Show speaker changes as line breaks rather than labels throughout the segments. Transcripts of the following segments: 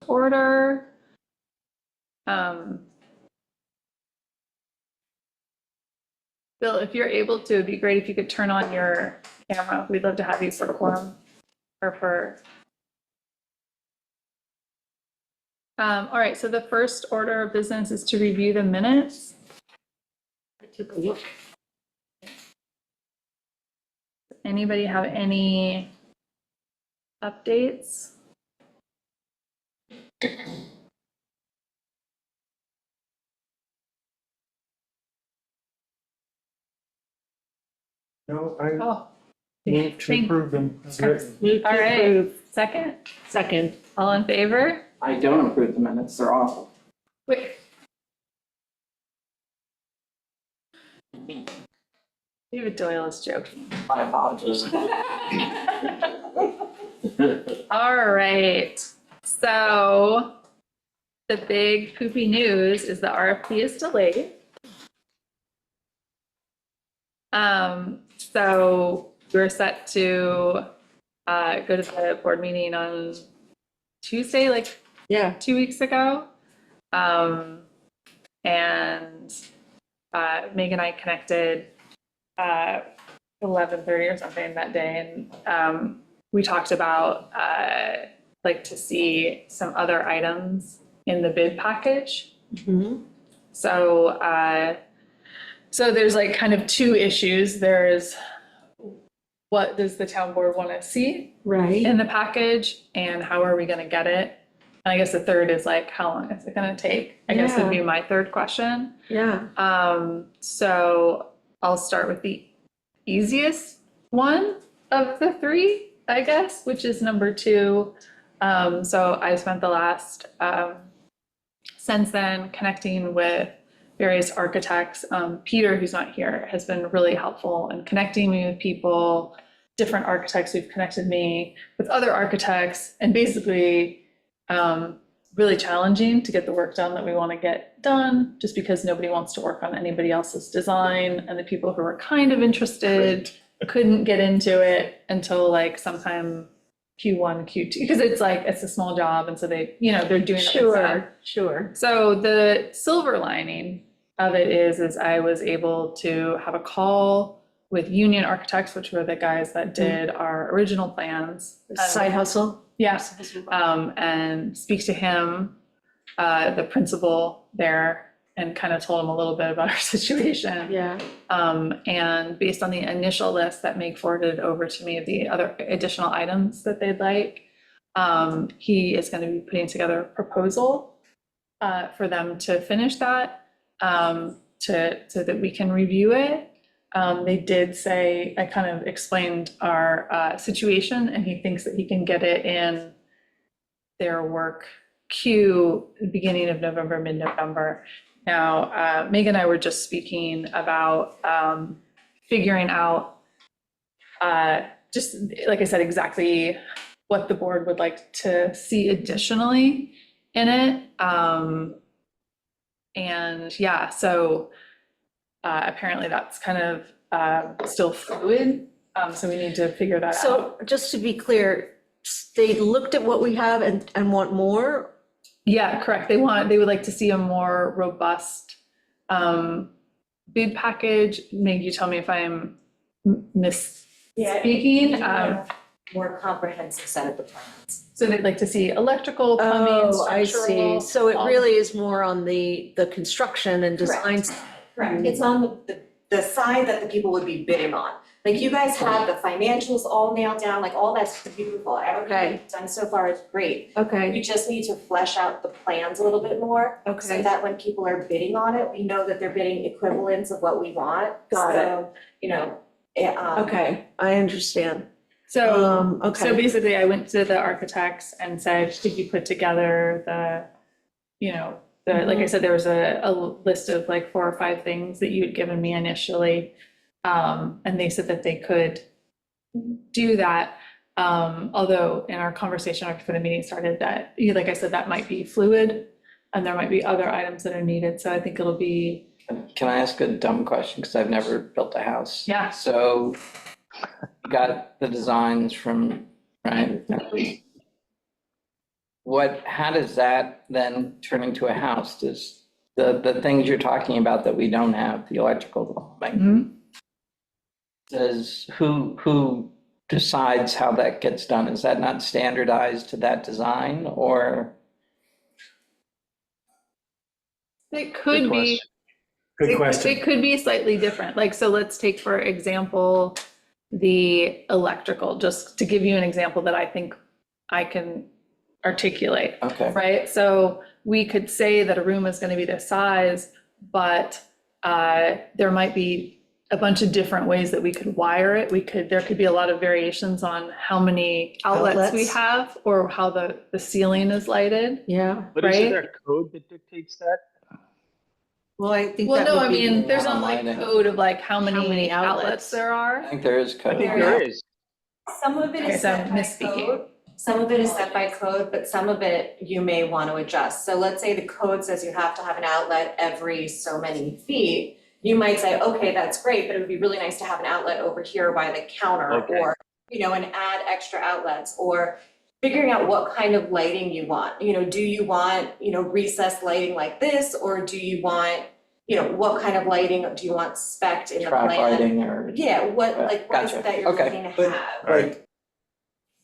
order. Bill, if you're able to, it'd be great if you could turn on your camera. We'd love to have you for quorum or for. All right, so the first order of business is to review the minutes.
I took a look.
Anybody have any updates?
No, I
Oh,
move to
thank-
approve them as written.
Move to
all right.
approve.
Second,
Second.
all in favor?
I don't approve the minutes, they're awful.
Wait. David Doyle is joking.
My apologies.
All right, so the big poopy news is the RFP is delayed. So we're set to go to the board meeting on Tuesday, like
Yeah.
2 weeks ago. And Meg and I connected 11:30 or something that day, and we talked about like to see some other items in the bid package.
Mhm.
So so there's like kind of two issues. There's what does the town board want to see
Right.
in the package, and how are we going to get it? And I guess the third is like, how long is it going to take? I guess would be my third question.
Yeah.
So I'll start with the easiest one of the three, I guess, which is number 2. So I spent the last, since then, connecting with various architects. Peter, who's not here, has been really helpful in connecting me with people, different architects who've connected me with other architects, and basically really challenging to get the work done that we want to get done, just because nobody wants to work on anybody else's design, and the people who were kind of interested couldn't get into it until like sometime Q1, Q2, because it's like, it's a small job, and so they, they're doing it themselves.
Sure.
So the silver lining of it is I was able to have a call with Union Architects, which were the guys that did our original plans.
Side hustle?
Yeah, and speak to him, the principal there, and kind of told him a little bit about our situation.
Yeah.
And based on the initial list that Meg forwarded over to me of the other additional items that they'd like, he is going to be putting together a proposal for them to finish that, so that we can review it. They did say, I kind of explained our situation, and he thinks that he can get it in their work queue beginning of November, mid-November. Now, Meg and I were just speaking about figuring out, just like I said, exactly what the board would like to see additionally in it. And yeah, so apparently that's kind of still fluid. So we need to figure that out.
So just to be clear, they looked at what we have and want more?
Yeah, correct. They would like to see a more robust bid package. Meg, you tell me if I'm misspeaking.
More comprehensive set of the plans.
So they'd like to see electrical, plumbing,
Oh, I see.
structural.
So it
all-
really is more on the construction and design.
Correct. It's on the side that the people would be bidding on. Like you guys have the financials all nailed down, like all that's beautiful. Everything you've done so far is great. We
Okay,
just need to flesh out the plans a little bit more. So
okay,
that when people are bidding on it, we know that they're bidding equivalents of what we want.
Got it.
So,
okay, I understand.
So, so
Okay,
basically I went to the architects and said, could you put together like I said, there was a list of like 4 or 5 things that you had given me initially. And they said that they could do that. Although in our conversation right before the meeting started that, like I said, that might be fluid and there might be other items that are needed. So I think it'll be,
Can I ask a dumb question, because I've never built a house?
Yeah.
So you got the designs from, right? how does that then turn into a house? Does the things you're talking about that we don't have, the electrical, like, who decides how that gets done? Is that not standardized to that design, or?
It could be.
Good question.
It could be slightly different. Like, so let's take, for example, the electrical, just to give you an example that I think I can articulate,
Okay,
right? So we could say that a room is going to be this size, but there might be a bunch of different ways that we could wire it. There could be a lot of variations on how many outlets we
Outlets.
have or how the ceiling is lighted.
Yeah,
But isn't
right?
there code that dictates that?
well, I think
Well,
that
no,
would
I
be.
mean, there's not like
Lighting.
code of like how
many
many outlets
outlets?
there
I
are.
think there is
I
code.
think
There
there
is.
is.
Some of it
Okay,
is
so
set
I'm
by
misspeaking.
code, some of it is set by code, but some of it you may want to adjust. So let's say the code says you have to have an outlet every so many feet. You might say, okay, that's great, but it would be really nice to have an outlet over here by the counter
Okay.
or, and add extra outlets or figuring out what kind of lighting you want. Do you want, recessed lighting like this, or do you want, what kind of lighting do you want spec'd in the
Track
plan?
lighting or,
Yeah, what is
Gotcha.
it that you're
Okay.
looking to
But-
have?
Like,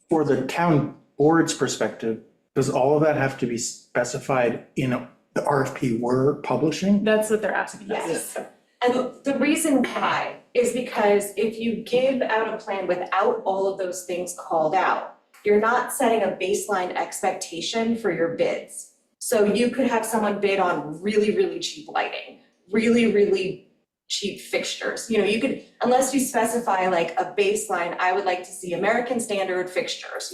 for the town board's perspective, does all of that have to be specified in the RFP we're publishing?
That's what they're asking us.
Yes. And the reason why is because if you give out a plan without all of those things called out, you're not setting a baseline expectation for your bids. So you could have someone bid on really, really cheap lighting, really, really cheap fixtures. You could, unless you specify like a baseline, I would like to see American Standard fixtures,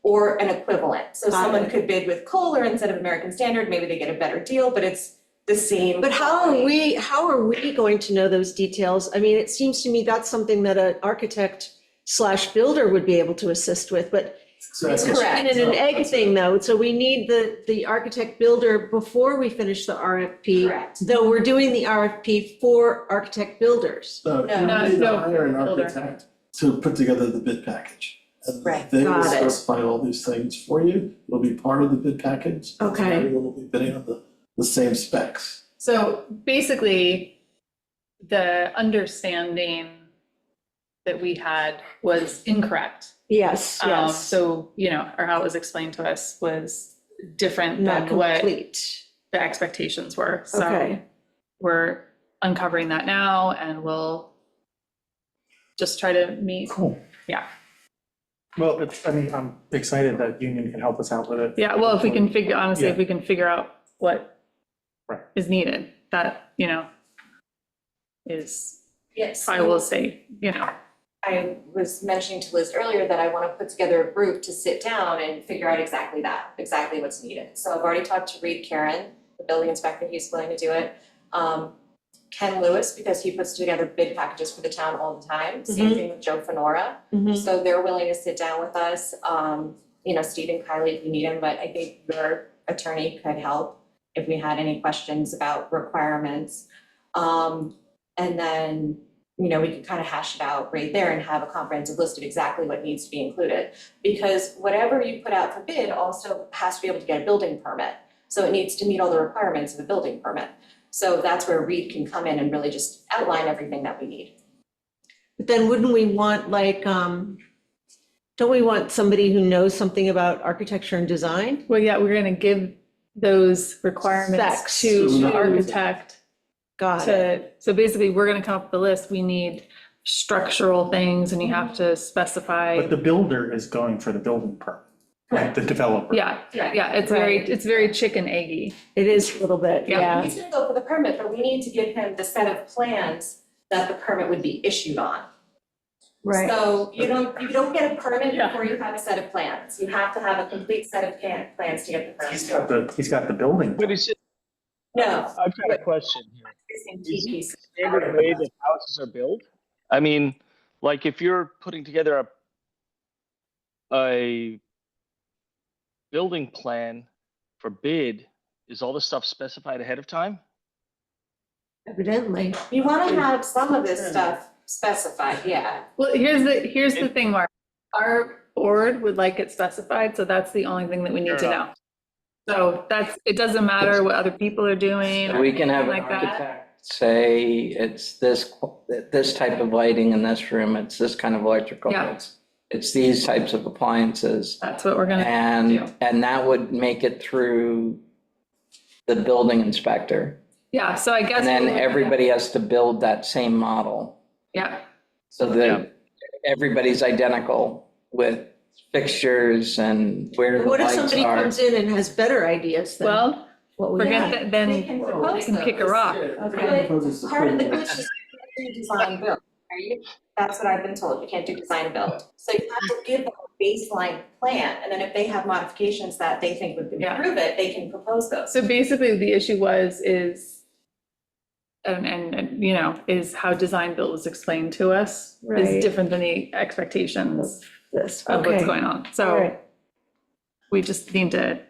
or an equivalent. So
Got
someone
it.
could bid with Kohler instead of American Standard, maybe they get a better deal, but it's the same.
But how
quality.
are we going to know those details? I mean, it seems to me that's something that an architect/builder would be able to assist with, but
It's correct.
in an egg thing though, so we need the architect builder before we finish the RFP.
Correct.
Though we're doing the RFP for architect builders.
So
No.
you
No,
need to
no,
hire an
builder.
architect to put together the bid package. And
Right.
they will
Got it.
specify all these things for you. It'll be part of the bid package.
Okay.
Everyone will be bidding on the same specs.
So basically, the understanding that we had was incorrect.
Yes, yes,
So, or how it was explained to us was different
not
than what
complete.
the expectations were. So
Okay.
we're uncovering that now and we'll just try to meet.
Cool.
Yeah.
Well, I'm excited that Union can help us out with it.
Yeah, well, if we can figure, honestly, if
Yeah.
we can figure out what
Right.
is needed, that, is,
Yes.
I will say,
I was mentioning to Liz earlier that I want to put together a group to sit down and figure out exactly what's needed. So I've already talked to Reed Karen, the building inspector, he's willing to do it. Ken Lewis, because he puts together bid packages for the town all the time, same thing with Joe Fenora.
Mhm.
So they're willing to sit down with us, Stephen Kiley if you need him, but I think your attorney could help if we had any questions about requirements. And then, we could kind of hash it out right there and have a comprehensive list of exactly what needs to be included. Because whatever you put out for bid also has to be able to get a building permit. So it needs to meet all the requirements of a building permit. So that's where Reed can come in and really just outline everything that we need.
But then wouldn't we want don't we want somebody who knows something about architecture and design?
well, yeah, we're gonna give those requirements
Specs.
to the
To-
architect
Got it.
so basically, we're gonna come up with a list. We need structural things and you have to specify.
But the builder is going for the building permit, right? The developer.
Yeah, yeah, it's very chicken eggy.
It is a little bit,
Yeah.
yeah.
He's gonna go for the permit, but we need to give him the set of plans that the permit would be issued on.
Right.
So you don't get a permit
Yeah.
before you have a set of plans. You have to have a complete set of plans to get the permit.
He's got the building.
But is it,
No,
I've got a question here.
it's in
Is it
TPC.
the standard way that houses are built? I mean, like if you're putting together a building plan for bid, is all the stuff specified ahead of time?
Evidently.
You wanna have some of this stuff specified, yeah.
Well, here's the thing, Mark. board would like it specified, so that's the only thing that we need to
Fair
know. So that's, it doesn't matter what other people are doing
So
or
we can have an
anything like that.
architect say it's this type of lighting in this room, it's this kind of electrical.
Yeah.
It's these types of appliances.
That's what we're gonna do.
And that would make it through the building inspector.
Yeah, so I guess.
And then everybody has to build that same model.
Yeah,
So that everybody's identical with fixtures and where the
What if
lights
somebody
are.
comes in and has better ideas than
well,
what we
forget
have?
that, then
They can
they
propose
can kick a
those.
rock.
But part of the glitch is you can't do design build, right? That's what I've been told, you can't do design build. So you have to give them a baseline plan, and then if they have modifications that they think would
Yeah.
improve it, they can propose those.
So basically, the issue is, and, you know, is how design build was explained to us is
Right.
different than the expectations
This,
of what's
okay.
going on.
All
So
right.
we just need to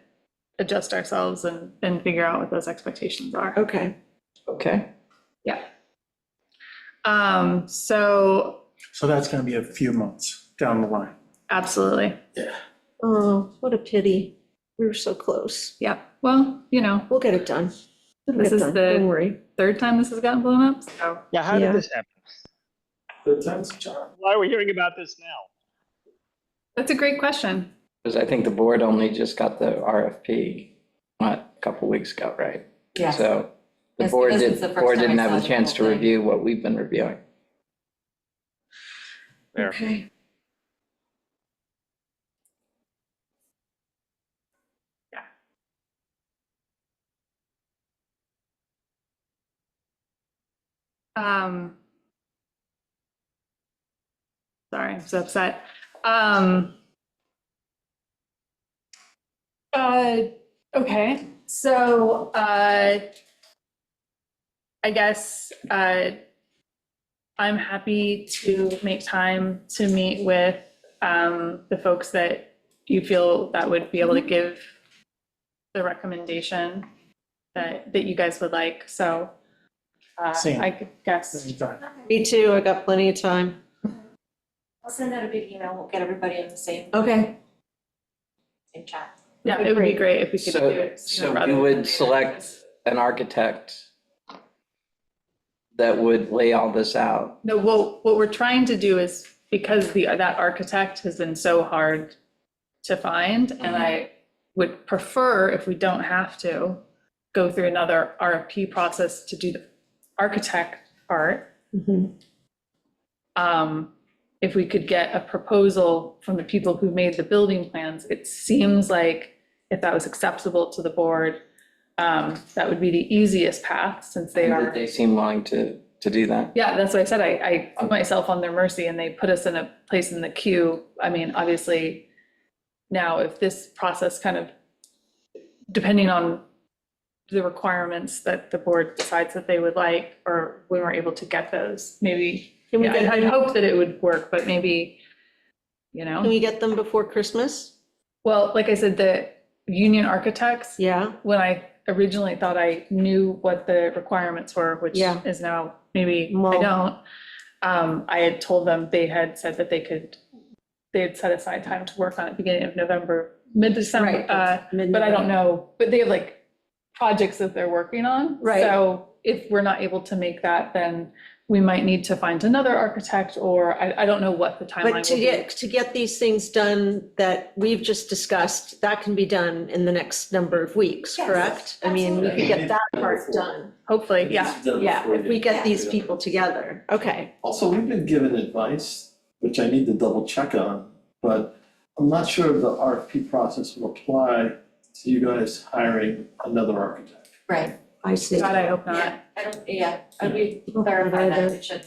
adjust ourselves and figure out what those expectations are.
Okay.
Okay.
So
So that's gonna be a few months down the line.
absolutely,
Oh, what a pity. We were so close.
yeah. Well, you know,
We'll get it done. It'll
This
get
is
done.
the-
Don't worry.
third time this has gotten blown up, so.
Yeah, how
Yeah.
did this happen? Why are we hearing about this now?
That's a great question.
Because I think the board only just got the RFP, what, a couple weeks ago, right?
Yes.
So the
Yes,
board
because
did,
it's the first
board
time I
didn't have
saw
a
the
chance to
whole thing.
review what we've been reviewing.
Fair.
Okay.
Um. Sorry, I'm so upset. Okay, so, I guess, I'm happy to make time to meet with, the folks that you feel that would be able to give the recommendation that you guys would like, so,
Same.
I could guess.
Anytime.
Me too. I got plenty of time.
I'll send out a big email, we'll get everybody in the same
Okay.
chat.
Yeah, it would be great if we could do
So,
it.
so
sooner
we
rather
would
than
select an architect that would lay all this out.
No, what we're trying to do is, because that architect has been so hard to find, and I would prefer, if we don't have to, go through another RFP process to do the architect part.
Mhm.
If we could get a proposal from the people who made the building plans, it seems like if that was acceptable to the board, that would be the easiest path, since they are.
They seem willing to do that.
Yeah, that's what I said. I put myself on their mercy and they put us in a place in the queue. I mean, obviously, now if this process kind of, depending on the requirements that the board decides that they would like, or we weren't able to get those, maybe,
Can we
yeah,
get
I'd
them,
hope that it would work, but maybe, you
can
know?
we get them before Christmas?
Well, like I said, the union architects,
Yeah.
when I originally thought I knew what the requirements were, which
Yeah.
is now, maybe I
Well-
don't. I had told them, they had said that they had set aside time to work on it beginning of November, mid-December.
Right,
But I don't know, but they have like projects that they're working on.
Right.
So if we're not able to make that, then we might need to find another architect, or I don't know what the timeline
But
will be.
to get these things done that we've just discussed, that can be done in the next number of weeks,
Yes,
correct? I mean, we could get that part done.
Hopefully, yeah.
Yeah, if we get these people together. Okay.
Also, we've been given advice, which I need to double check on, but I'm not sure if the RFP process will apply to you guys hiring another architect.
Right.
I see.
God, I hope not.
We clarify that, it should,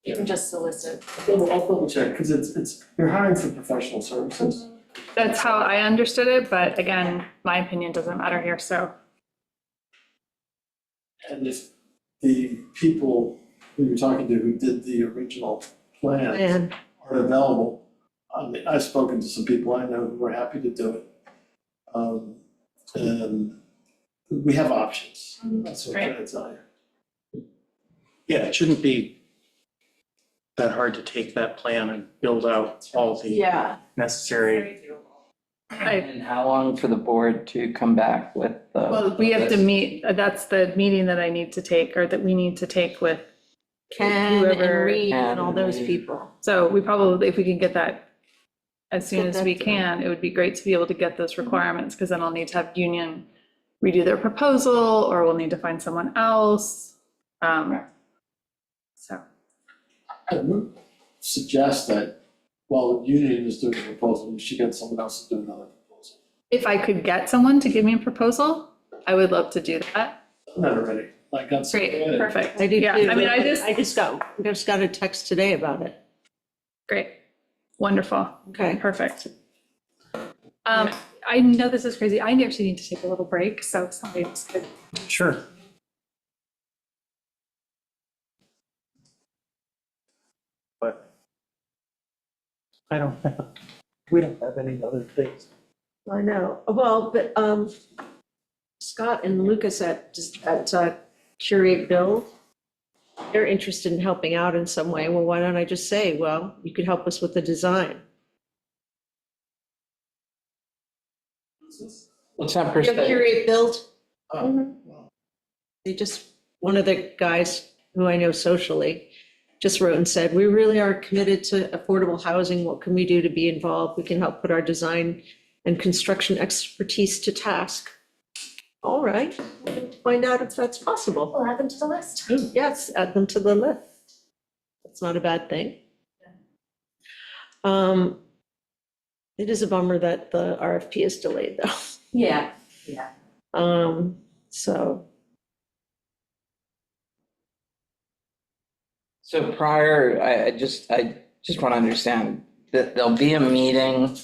you can just solicit.
I'll double check, because it's, you're hiring for professional services.
That's how I understood it, but again, my opinion doesn't matter here, so.
And if the people who you're talking to who did the original plan
And,
are available, I mean, I've spoken to some people I know who are happy to do it. And we have options, that's what I'm trying to tell you.
Yeah, it shouldn't be
that hard to take that plan and build out all the
Yeah.
necessary.
And how long for the board to come back with the?
Well, we have to meet, that's the meeting that I need to take, or that we need to take with,
Ken and
Whoever-
Reed and all those
Ken.
people.
so we probably, if we can get that as soon
Get
as
that
we
done.
can, it would be great to be able to get those requirements, because then I'll need to have Union redo their proposal, or we'll need to find someone else. So,
I would suggest that while Union is doing a proposal, we should get someone else to do another proposal.
if I could get someone to give me a proposal, I would love to do that.
Done that already, like that's.
Great, perfect.
I do
Yeah,
too.
I mean,
I just got a text today about it.
great, wonderful,
Okay.
perfect. I know this is crazy. I actually need to take a little break, so somebody else could.
Sure. But I don't have, we don't have any other things.
I know. Well, but Scott and Lucas at Curate Build, they're interested in helping out in some way. Well, why don't I just say, well, you could help us with the design.
What's that
You have
perspective?
Curate Build?
Oh, well,
They just, one of the guys who I know socially just wrote and said, we really are committed to affordable housing. What can we do to be involved? We can help put our design and construction expertise to task. All right, we'll find out if that's possible.
We'll add them to the list.
Yes, add them to the list. That's not a bad thing. It is a bummer that the RFP is delayed though.
Yeah.
So,
So prior, I just want to understand that there'll be a meeting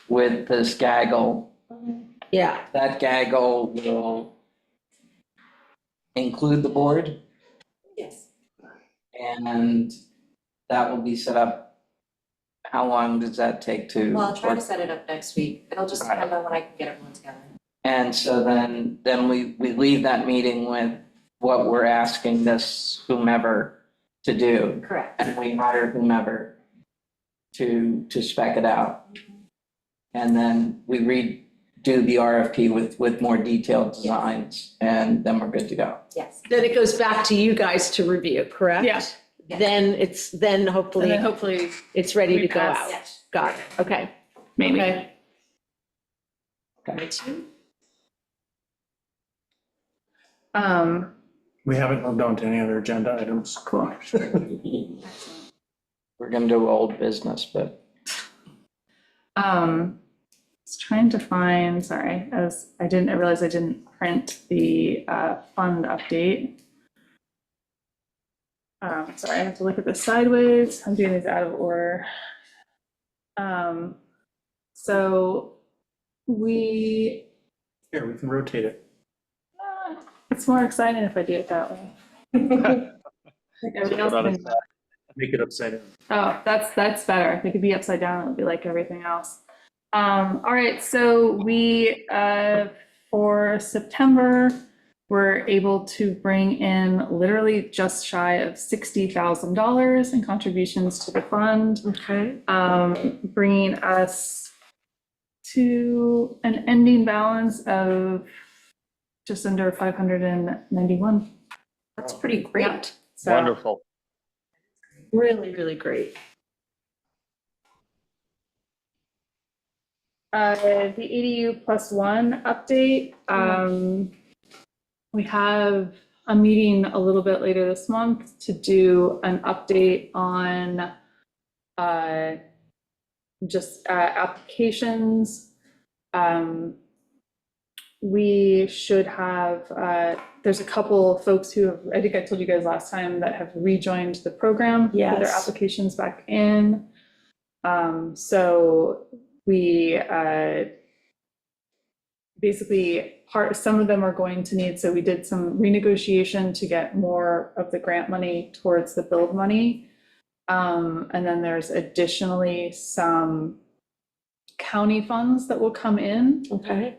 with this gaggle.
yeah,
That gaggle will include the board,
Yes.
and that will be set up. How long does that take to?
Well, I'll try to
work?
set it up next week. It'll just
Right.
depend on when I can get everyone together.
And so then we leave that meeting with what we're asking this whomever to do,
Correct.
and we hire whomever to spec it out. And then we redo the RFP with more detailed designs, and then we're good to go.
Yes.
then it goes back to you guys to review, correct?
Yeah.
Yeah.
Then
And
hopefully
then hopefully,
it's ready to go
repass.
out.
Yes.
Got it, okay.
maybe.
Okay.
We haven't moved on to any other agenda items.
Cool.
We're gonna do old business, but
Was trying to find, sorry, I realized I didn't print the fund update. Sorry, I have to look at this sideways. I'm doing these out of order. So we,
Here, we can rotate it.
it's more exciting if I do it that way. Like everything else can-
Make it upside down.
Oh, that's better. They could be upside down. It would be like everything else. All right, so we, for September, we're able to bring in literally just shy of $60,000 in contributions to the fund,
Okay,
bringing us to an ending balance of just under 591.
that's pretty great.
So,
Wonderful.
Really, really great.
The ADU plus one update, we have a meeting a little bit later this month to do an update on just applications. We should have, there's a couple folks who have, I think I told you guys last time, that have rejoined the program. Put their
Yes.
applications back in. So we basically some of them are going to need, so we did some renegotiation to get more of the grant money towards the build money. And then there's additionally some county funds that will come in.
Okay,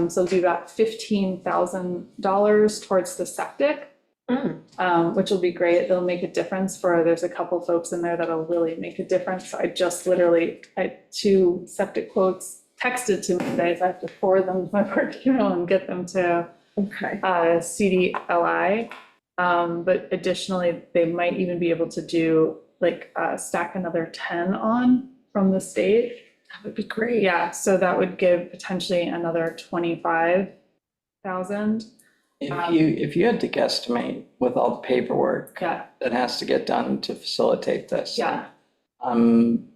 So we got $15,000 towards the septic which will be great. It'll make a difference there's a couple folks in there that'll really make a difference. I just literally, I had 2 septic quotes texted to me today, so I have to forward them to my work email and get them to
Okay.
CDLI. But additionally, they might even be able to do like stack another 10 on from the state.
That would be great.
Yeah, so that would give potentially another 25,000.
If you had to guesstimate with all the paperwork
Yeah,
that has to get done to facilitate this.
yeah,
I'm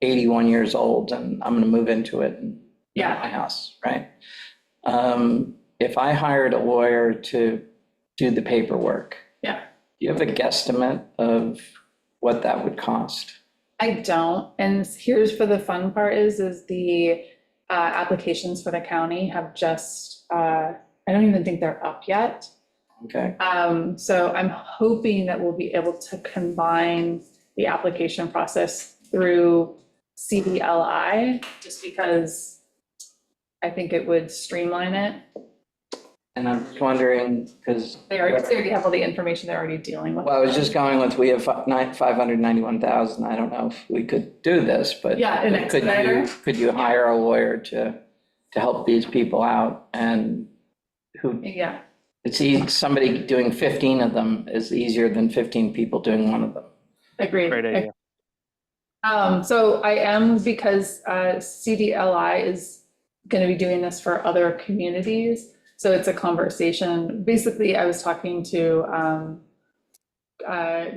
81 years old and I'm gonna move into it and
Yeah.
my house, right? If I hired a lawyer to do the paperwork.
Yeah.
Do you have a guesstimate of what that would cost?
I don't. And here's for the fun part is the applications for the county have just, I don't even think they're up yet.
Okay,
So I'm hoping that we'll be able to combine the application process through CDLI, just because I think it would streamline it.
and I'm just wondering, because,
They already have all the information they're already dealing with.
well, I was just going with, we have 591,000. I don't know if we could do this, but.
Yeah, an
could you
expediter.
Could you hire a lawyer to help these people out and who,
Yeah,
it's easy, somebody doing 15 of them is easier than 15 people doing one of them.
agreed.
Great idea.
So I am, because CDLI is going to be doing this for other communities. So it's a conversation. Basically, I was talking to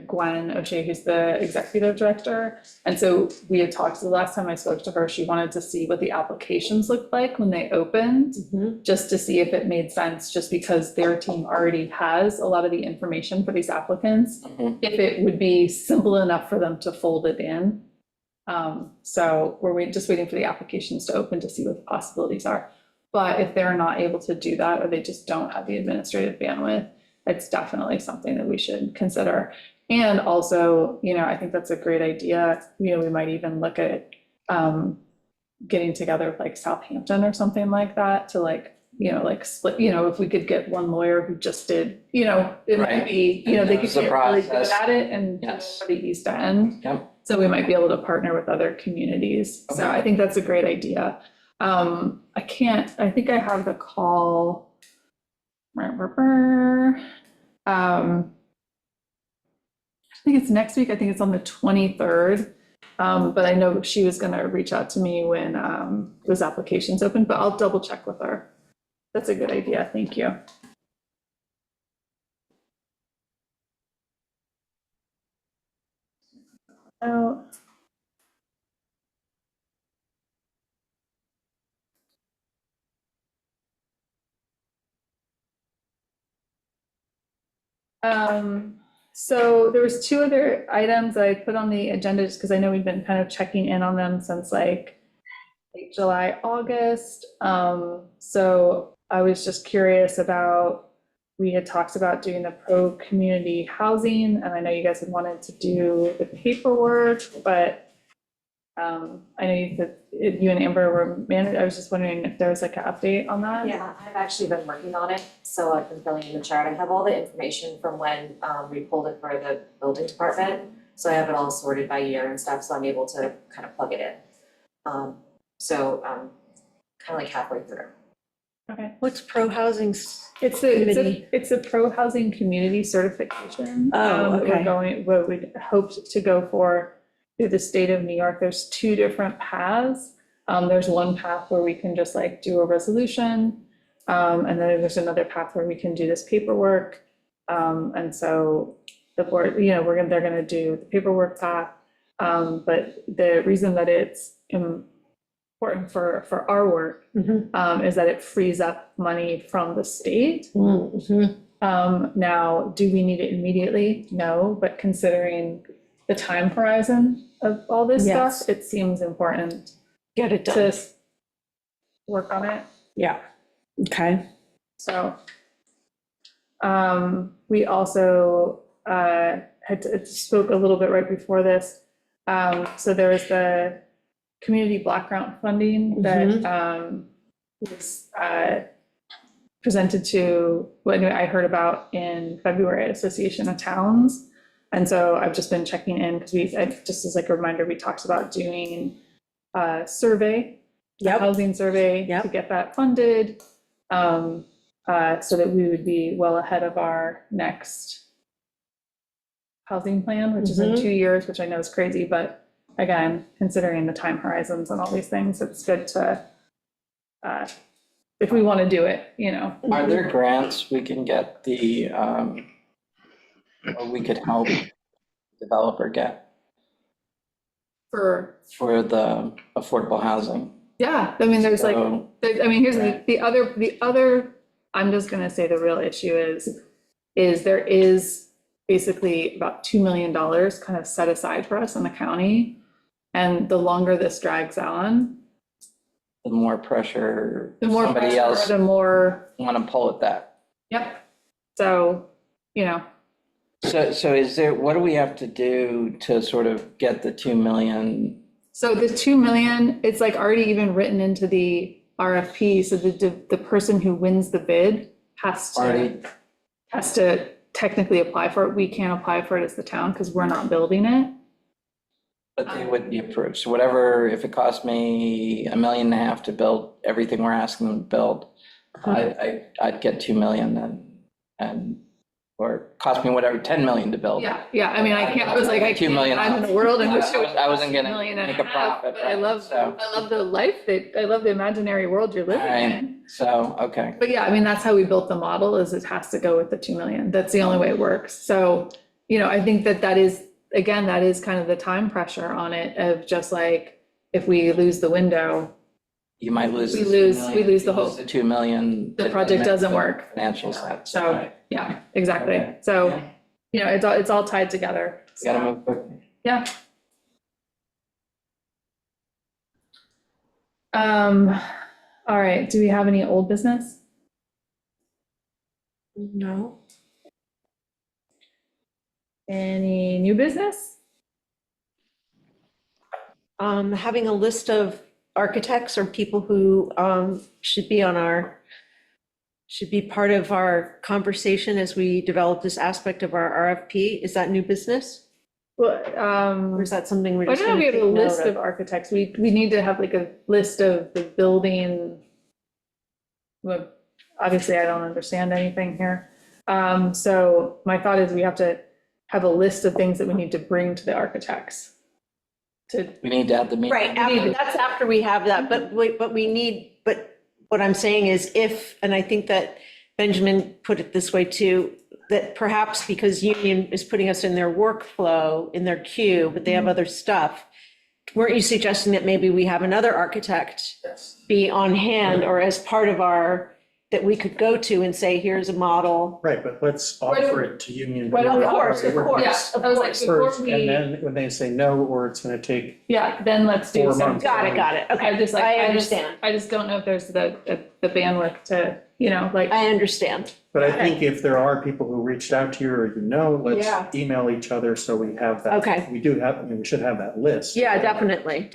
Gwen O'Shea, who's the executive director. And so we had talked, the last time I spoke to her, she wanted to see what the applications looked like when they opened, just to see if it made sense, just because their team already has a lot of the information for these applicants,
Mhm.
if it would be simple enough for them to fold it in. So we're just waiting for the applications to open to see what the possibilities are. But if they're not able to do that, or they just don't have the administrative bandwidth, it's definitely something that we should consider. And also, I think that's a great idea. We might even look at getting together with like Southampton or something like that to split, if we could get one lawyer who just did, it might
Right.
be, they
And
could
knows the
get really good
process.
at it and do it
Yes.
for the East End.
Yep.
So we might be able to partner with other communities. So
Okay.
I think that's a great idea. I think I have the call. I think it's next week. I think it's on the 23rd. But I know she was gonna reach out to me when those applications open, but I'll double check with her. That's a good idea. Thank you. Oh. So there was 2 other items I put on the agenda just because I know we've been kind of checking in on them since like late July, August. So I was just curious about, we had talked about doing the pro-community housing, and I know you guys had wanted to do the paperwork, but I know you and Amber were managed. I was just wondering if there was like an update on that.
Yeah, I've actually been working on it, so I've been filling in the chart. I have all the information from when we pulled it for the building department. So I have it all sorted by year and stuff, so I'm able to kind of plug it in. So kind of like halfway through.
Okay.
What's pro-housing?
It's a pro-housing community certification.
Oh, okay.
What we'd hoped to go for through the state of New York. There's 2 different paths. There's one path where we can just like do a resolution. And then there's another path where we can do this paperwork. And so the board, they're gonna do the paperwork path. But the reason that it's important for our work is that it frees up money from the state. Now, do we need it immediately? No, but considering the time horizon of all this
Yes.
stuff, it seems important
Get it
to
done.
work on it.
Yeah. Okay.
So we also spoke a little bit right before this. So there was the community block grant funding that was presented to, what I heard about in February at Association of Towns. And so I've just been checking in because just as like a reminder, we talked about doing a survey, a
Yep.
housing survey to
Yep.
get that funded. So that we would be well ahead of our next housing plan, which is in
Mhm.
2 years, which I know is crazy, but again, considering the time horizons and all these things, it's good to, if we want to do it, you know.
Are there grants we can get or we could help developer get
For,
for the affordable housing?
yeah, I mean, there's like,
So-
I mean, here's the other, I'm just gonna say the real issue is there is basically about $2 million kind of set aside for us in the county. And the longer this drags on,
The more pressure
the more
somebody
pressure,
else
the more,
want to pull at that.
yep. So, you know,
So is there, what do we have to do to sort of get the 2 million?
so the 2 million, it's like already even written into the RFP, so the person who wins the bid
Already,
has to technically apply for it. We can't apply for it as the town because we're not building it.
but they would be approved. So whatever, if it cost me $1.5 million to build everything we're asking them to build, I'd get 2 million and, or cost me whatever, 10 million to build.
Yeah, I mean, I can't, I was like, I
2
can't
million
imagine
off.
a world in which it would
I wasn't
cost
gonna
$1.5 million,
make a profit,
but I
right,
love
so.
the life I love the imaginary world you're living
Alright.
in.
So, okay.
But yeah, I mean, that's how we built the model, is it has to go with the 2 million. That's the only way it works. So, you know, I think that is, again, that is kind of the time pressure on it of just like, if we lose the window,
You might lose.
We
the
lose-
2
we
million.
lose the
You lose
hope.
The 2 million.
the
it
project
make
doesn't
the
work.
Financial sense.
So,
Right.
yeah, exactly.
Okay.
So, you know, it's all tied together.
We gotta move quickly.
Yeah. All right, do we have any old business?
No.
Any new business?
Having a list of architects or people who should be part of our conversation as we develop this aspect of our RFP. Is that new business?
Well,
Or is that something we're
I
just
don't know,
going
we
to
have a
take
list
note
of architects. We need to have like a list of the building. Well, obviously, I don't understand anything here. So my thought is we have to have a list of things that we need to bring to the architects.
We need to have the meeting.
Right, that's after we have that, but what I'm saying is if, and I think that Benjamin put it this way too, that perhaps because Union is putting us in their workflow, in their queue, but they have other stuff, weren't you suggesting that maybe we have another architect be on hand or as part of our, that we could go to and say, here's a model?
Right, but let's offer it to Union.
Why don't we
Of course,
offer it?
of course,
Yeah,
of
I was like,
course.
before
First, and
we,
then when they say no, or it's gonna take,
yeah, then let's do
4
something.
months.
Got it, okay,
I just like,
I
just-
understand,
I just don't know if there's the bandwidth to, you know, like,
I understand.
but I think if there are people who reached out to you or you know,
Yeah.
let's email each other so we have that.
Okay.
We do have, I mean, we should have that list.
Yeah, definitely.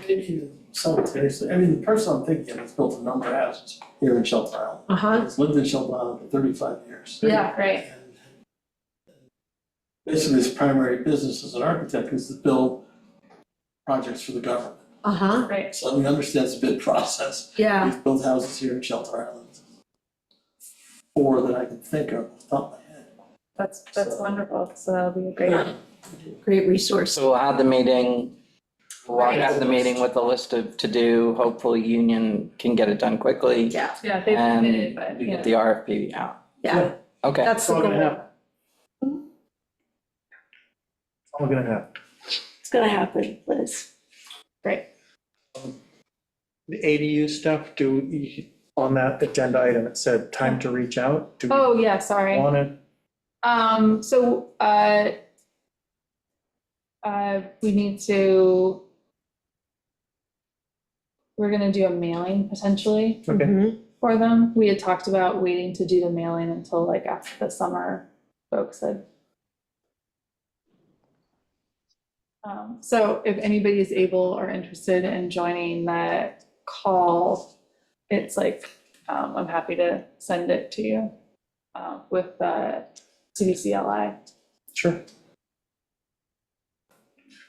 Maybe simultaneously, I mean, the person I'm thinking of has built a number of houses here in Shelter Island.
Uh-huh.
He's lived in Shelter Island for 35 years.
yeah, right.
And basically, his primary business as an architect is to build projects for the government.
Uh-huh.
Right,
So he understands the bid process.
Yeah.
He's built houses here in Shelter Island. 4 that I can think of off the top of my head.
that's wonderful, so that'll be a great
Resource.
So we'll have the meeting, we'll have the meeting with a list of to do, hopefully Union can get it done quickly.
Yeah,
Yeah, they've committed,
And
but,
we
you
get
know.
the RFP out.
yeah,
Okay.
that's
It's
the
all gonna
goal.
happen. It's all gonna happen.
It's gonna happen, Liz.
Great.
The ADU stuff, on that agenda item, it said time to reach out. Do
Oh,
we
yeah, sorry.
want it?
So, we need to, we're gonna do a mailing potentially
Okay.
Mhm.
for them. We had talked about waiting to do the mailing until like after the summer, folks had. So if anybody is able or interested in joining that call, it's like I'm happy to send it to you with CDCLI.
Sure.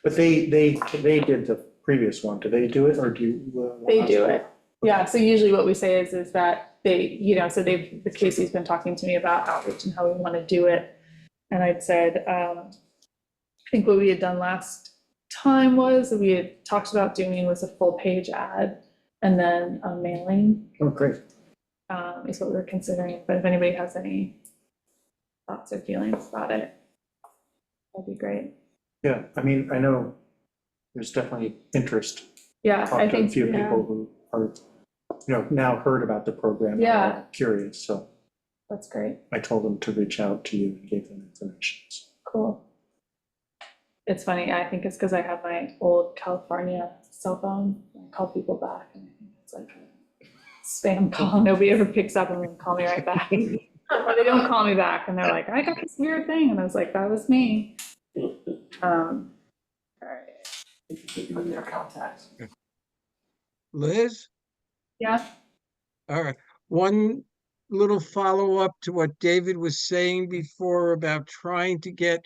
But they did the previous one. Do they do it or do you?
They do it. Yeah, so usually what we say is that they, so the Casey's been talking to me about outreach and how we want to do it. And I'd said, I think what we had done last time was we had talked about doing was a full page ad and then a mailing
Oh, great.
is what we're considering. But if anybody has any thoughts or feelings about it, that'd be great.
Yeah, I mean, I know there's definitely interest.
Yeah, I
Talked to a
think,
few
yeah,
people who are, now heard about the program. and
Yeah.
are curious, so
that's great.
I told them to reach out to you and gave them information. So,
Cool. It's funny, I think it's because I have my old California cell phone. I call people back and I think it's like a spam call. Nobody ever picks up and then call me right back. Or they don't call me back and they're like, I got this weird thing. And I was like, that was me. All right.
Their contacts.
Liz?
Yeah,
All right. One little follow-up to what David was saying before about trying to get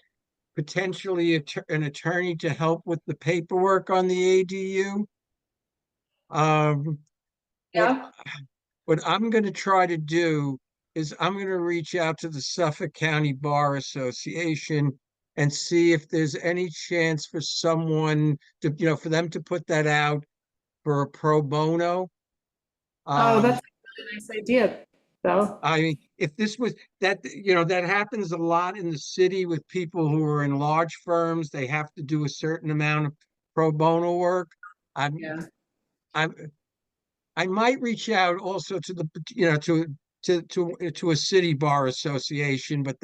potentially an attorney to help with the paperwork on the ADU.
yeah,
What I'm going to try to do is I'm going to reach out to the Suffolk County Bar Association and see if there's any chance for someone to, for them to put that out for a pro bono.
oh, that's a really nice idea, though.
I mean, if this was that, that happens a lot in the city with people who are in large firms, they have to do a certain amount of pro bono work. I'm,
Yeah.
I might reach out also to the, to a city bar association, but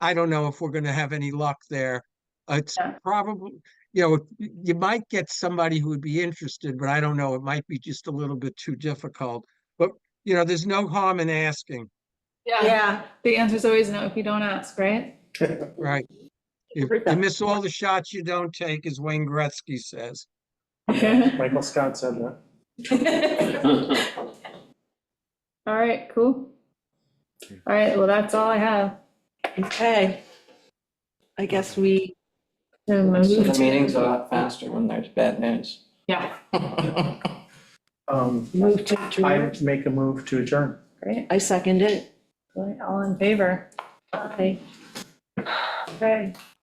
I don't know if we're going to have any luck there. It's
Yeah.
probably, you might get somebody who would be interested, but I don't know. It might be just a little bit too difficult. But, there's no harm in asking,
Yeah, the answer's always no if you don't ask, right?
right? You miss all the shots you don't take, as Wayne Gretzky says.
Michael Scott said that.
All right, cool. All right, well, that's all I have.
Okay. I guess we,
So the meeting's a lot faster when there's bad news.
Yeah,
move to
I
adjourn.
make a move to adjourn.
great.
I second it.
All in favor?
Aye.
Okay.